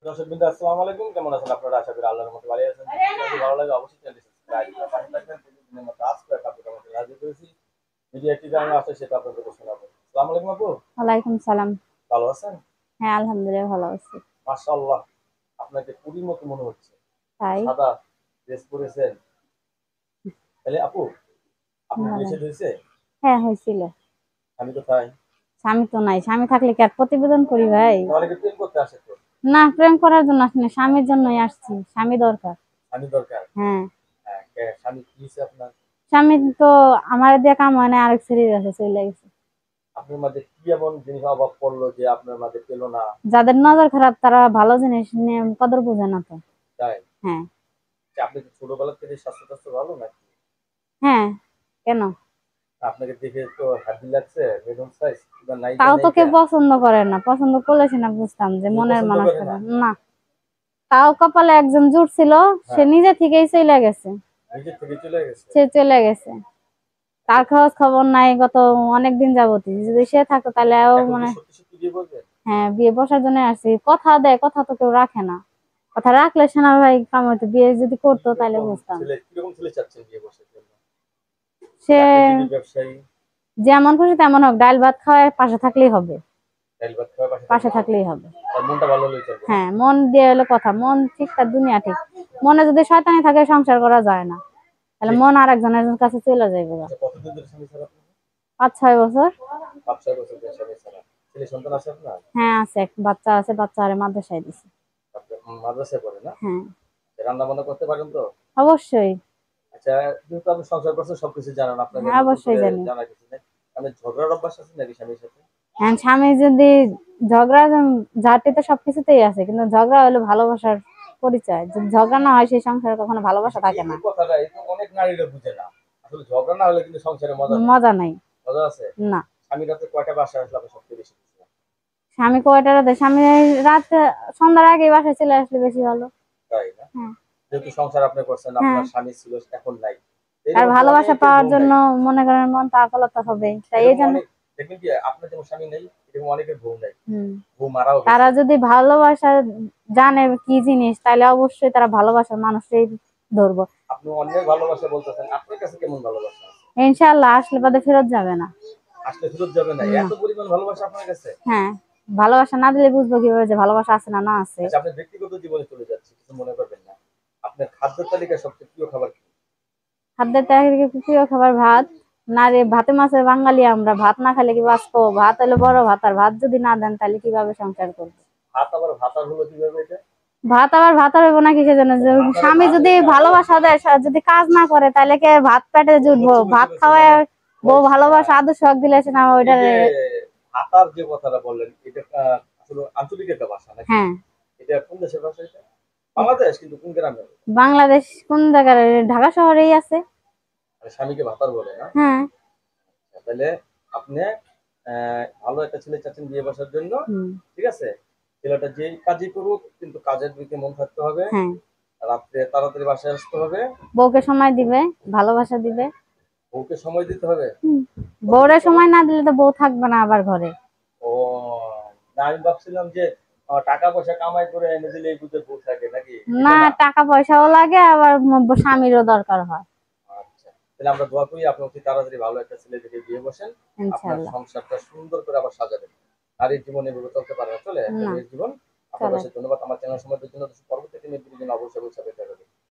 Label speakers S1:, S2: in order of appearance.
S1: দর্শকবৃন্দ আসসালামু আলাইকুম, কেমন আছেন আপনারা? আশা করি আল্লাহর রহমতে ভালো আছেন। যদি ভালো লাগে অবশ্যই চ্যানেলটি সাবস্ক্রাইব করে পাশে থাকবেন। প্রতিদিনের মতো আজকে একটা আপডেট আমাদের হাজির করেছি। মিডিয়া কি কারণে আসে সেটা আপনাদেরকে শোনাবো। আসসালামু আলাইকুম আপু,
S2: ওয়ালাইকুম সালাম।
S1: ভালো আছেন?
S2: হ্যাঁ, আলহামদুলিল্লাহ ভালো আছি।
S1: মাশাআল্লাহ, আপনাকে পুরীর মতো মনে হচ্ছে।
S2: তাই?
S1: সাদা ড্রেস পরেছেন। তাহলে আপু, আপনার বিয়ে
S2: ভালো।
S1: শাদী হয়েছে?
S2: হ্যাঁ, হয়েছিল।
S1: আমি তো তাই।
S2: স্বামী তো নাই, স্বামী থাকলে কি আর প্রতিবেদন করি ভাই?
S1: অনেকে প্রেম করতে আসে তো।
S2: না, প্রেম করার জন্য আসলে স্বামীর জন্যই আসছি, স্বামী দরকার।
S1: স্বামী দরকার।
S2: হ্যাঁ।
S1: হ্যাঁ, স্বামী কি হয়েছে আপনার?
S2: স্বামী তো আমার দিয়ে কাম হয় না, আরেক ছেলের কাছে চলে গেছে।
S1: আপনার মাঝে কি এমন জিনিস অভাব পড়লো যে আপনার মাঝে পেল না?
S2: যাদের নজর খারাপ তারা ভালো জিনিস নিয়ে কদর বোঝে না তো।
S1: তাই?
S2: হ্যাঁ।
S1: আপনি কি ছোটবেলা থেকে স্বাস্থ্য টাস্থ্য ভালো নাকি?
S2: হ্যাঁ। কেন?
S1: আপনাকে দেখে তো হ্যাপি লাগছে, মিডিয়াম সাইজ কিংবা নায়িকা
S2: তাও তো কেউ
S1: নায়িকা।
S2: পছন্দ করে না, পছন্দ করলে না বুঝতাম যে
S1: কেউ
S2: মনের
S1: পছন্দ
S2: মানুষ
S1: করে না?
S2: না। তাও কপালে একজন জুট ছিল, সে
S1: হ্যাঁ,
S2: নিজে থেকেই চলে গেছে।
S1: নিজের থেকে চলে গেছে।
S2: সে চলে গেছে, তার খোঁজ খবর নাই গত অনেকদিন যাবতই। যদি সে থাকতো তাহলে
S1: এখন কি
S2: মানে
S1: সত্যি সত্যি বিয়ে করবেন?
S2: হ্যাঁ, বিয়ে বসার জন্য আসছি। কথা দেয়, কথা তো কেউ রাখে না। কথা রাখলে সেনা ভাই কামাইতো, বিয়ে যদি করতো তাহলে বুঝতাম।
S1: কিরকম ছেলে চাচ্ছেন বিয়ে বসার জন্য?
S2: সে
S1: চাকরিজীবী, ব্যবসায়ী?
S2: যেমন খুশি তেমন হোক, ডাল ভাত খাওয়ায় পাশে থাকলেই হবে।
S1: ডাল ভাত খাওয়া পাশে
S2: পাশে
S1: থাকলে হবে?
S2: থাকলেই হবে।
S1: তার মনটা ভালো হলেই চলবে না?
S2: হ্যাঁ, মন দিয়ে হলো কথা, মন ঠিক তার দুনিয়া ঠিক। মনে যদি শয়তানি থাকে সংসার করা যায় না, তাহলে
S1: ঠিক।
S2: মন আর একজনের কাছে চলে যাইবে।
S1: আচ্ছা, কতদিন ধরে স্বামী ছাড়া আপনি?
S2: 5-6 বছর।
S1: 5-6 বছর ধরে স্বামী ছাড়া। ছেলে সন্তান আছে আপনার?
S2: হ্যাঁ আছে, এক বাচ্চা আছে, বাচ্চা আরে মাদ্রাসায় দিছে।
S1: আপনার মাদ্রাসায় পড়ে না?
S2: হ্যাঁ।
S1: রান্না বান্না করতে পারেন তো?
S2: অবশ্যই।
S1: আচ্ছা, যেহেতু আপনি সংসার করছেন সবকিছু জানেন, আপনাকে
S2: হ্যাঁ,
S1: নতুন
S2: অবশ্যই
S1: করে
S2: জানি।
S1: জানা কিছু নেই। মানে ঝগড়ার অভ্যাস আছে নাকি স্বামীর সাথে?
S2: হ্যাঁ, স্বামী যদি ঝগড়া, ঝাঁটি তো সবকিছুতেই আছে, কিন্তু ঝগড়া হলো ভালোবাসার পরিচয়। যদি ঝগড়া না হয় সেই সংসারে কখনো ভালোবাসা থাকে
S1: এই
S2: না।
S1: যে কথাটা, এই তো অনেক নারীরা বুঝে না। আসলে ঝগড়া না হলে কিন্তু সংসারে মজা নেই।
S2: মজা নাই।
S1: মজা আছে?
S2: না।
S1: স্বামী রাতে কয়টা বাসায় আসলে আপনি সবচেয়ে বেশি খুশি হন?
S2: স্বামী কয়টা রাতে? স্বামী রাত সন্ধ্যার আগে বাসায় চলে আসলে বেশি ভালো।
S1: তাই না?
S2: হ্যাঁ।
S1: যেহেতু সংসার আপনি করছেন,
S2: হ্যাঁ,
S1: আপনার স্বামী ছিল, এখন নাই।
S2: তার
S1: এরকম তো
S2: ভালোবাসা
S1: অনেকের
S2: পাওয়ার
S1: বউ
S2: জন্য
S1: নাই।
S2: মনে করেন মন তা আকুলতা হবে, তাই এই
S1: এরকম
S2: জন্য।
S1: অনেক, দেখবেন কি আপনার যেমন স্বামী নেই, এরকম অনেকের বউ নাই।
S2: হম।
S1: বউ মারাও
S2: তারা
S1: গেছে।
S2: যদি ভালোবাসা জানে কি জিনিস, তাহলে অবশ্যই তারা ভালোবাসার মানুষই ধরবো।
S1: আপনি অন্যের ভালোবাসা বলতেছেন, আপনার কাছে কেমন ভালোবাসা আছে?
S2: ইনশাআল্লাহ আসলে বাদে ফেরত যাবে না।
S1: আসলে ফেরত যাবে না,
S2: না।
S1: এত পরিমাণ ভালোবাসা আপনার কাছে?
S2: হ্যাঁ, ভালোবাসা না দিলে বুঝবো কিভাবে যে ভালোবাসা আছে না না আছে।
S1: আচ্ছা, আপনার ব্যক্তিগত জীবনে চলে যাচ্ছে, কিছু মনে করবেন না। আপনার খাদ্য তালিকায় সবচেয়ে প্রিয় খাবার কি?
S2: খাদ্যের তালিকায় প্রিয় খাবার ভাত। না রে, ভাতে মাছে বাঙালি আমরা, ভাত না খেলে কি বাঁচবো? ভাত হলো বড় ভাত, আর ভাত যদি না দেন তাহলে কিভাবে সংসার করবো?
S1: ভাত আবার ভাতার হলো কিভাবে এটা?
S2: ভাত আবার ভাত হইব না কিসের জন্য? যে
S1: ভাতারে
S2: স্বামী
S1: ভাত
S2: যদি
S1: হচ্ছে আপু,
S2: ভালোবাসা দেয়, যদি কাজ না করে তাহলে কে ভাত পেটে জুটবো?
S1: বুঝছি বুঝছি
S2: ভাত
S1: বুঝছি,
S2: খাওয়ায়
S1: মানে
S2: বউ
S1: ওই
S2: ভালোবাসা আদর শখ দিলে সে না
S1: এই
S2: ওইটার।
S1: যে ভাতার যে কথাটা বললেন, এটা আসলে আঞ্চলিক একটা ভাষা নাকি?
S2: হ্যাঁ।
S1: এটা কোন দেশের ভাষা এটা? বাংলাদেশ, কিন্তু কোন গ্রামে?
S2: বাংলাদেশ কোন জায়গার? ঢাকা শহরেই আছে।
S1: মানে স্বামীকে ভাতার বলে না?
S2: হ্যাঁ।
S1: তাহলে আপনি ভালো একটা ছেলে চাচ্ছেন বিয়ে বসার জন্য।
S2: হুম।
S1: ঠিক আছে? ছেলেটা যেই কাজই করুক কিন্তু কাজের দিকে মন থাকতে হবে।
S2: হ্যাঁ।
S1: রাত্রে তাড়াতাড়ি বাসায় আসতে হবে।
S2: বউকে সময় দিবে, ভালোবাসা দিবে।
S1: বউকে সময় দিতে হবে।
S2: হুম।
S1: কতটুকু
S2: বউরে
S1: সময়?
S2: সময় না দিলে তো বউ থাকবে না আবার ঘরে।
S1: ও, না আমি ভাবছিলাম যে টাকা পয়সা কামাই করে এনে দিলে এই বুঝে বউ থাকে নাকি?
S2: না,
S1: এটা না?
S2: টাকা পয়সাও লাগে, আবার স্বামীরও দরকার হয়।
S1: আচ্ছা। তাহলে আমরা দোয়া করি আপনি অতি তাড়াতাড়ি ভালো একটা ছেলে দেখে বিয়ে বসেন। আপনার
S2: ইনশাল্লাহ।
S1: সংসারটা সুন্দর করে আবার সাজাবেন। নারীর জীবনে এভাবে চলতে পারে না, চলে একটা
S2: না
S1: মেয়ের জীবন। আপনার
S2: চলে।
S1: কাছে ধন্যবাদ আমার চ্যানেল সময়ের জন্য। পরবর্তী দিনের জন্য অবশ্যই সাবস্ক্রাইব করবেন।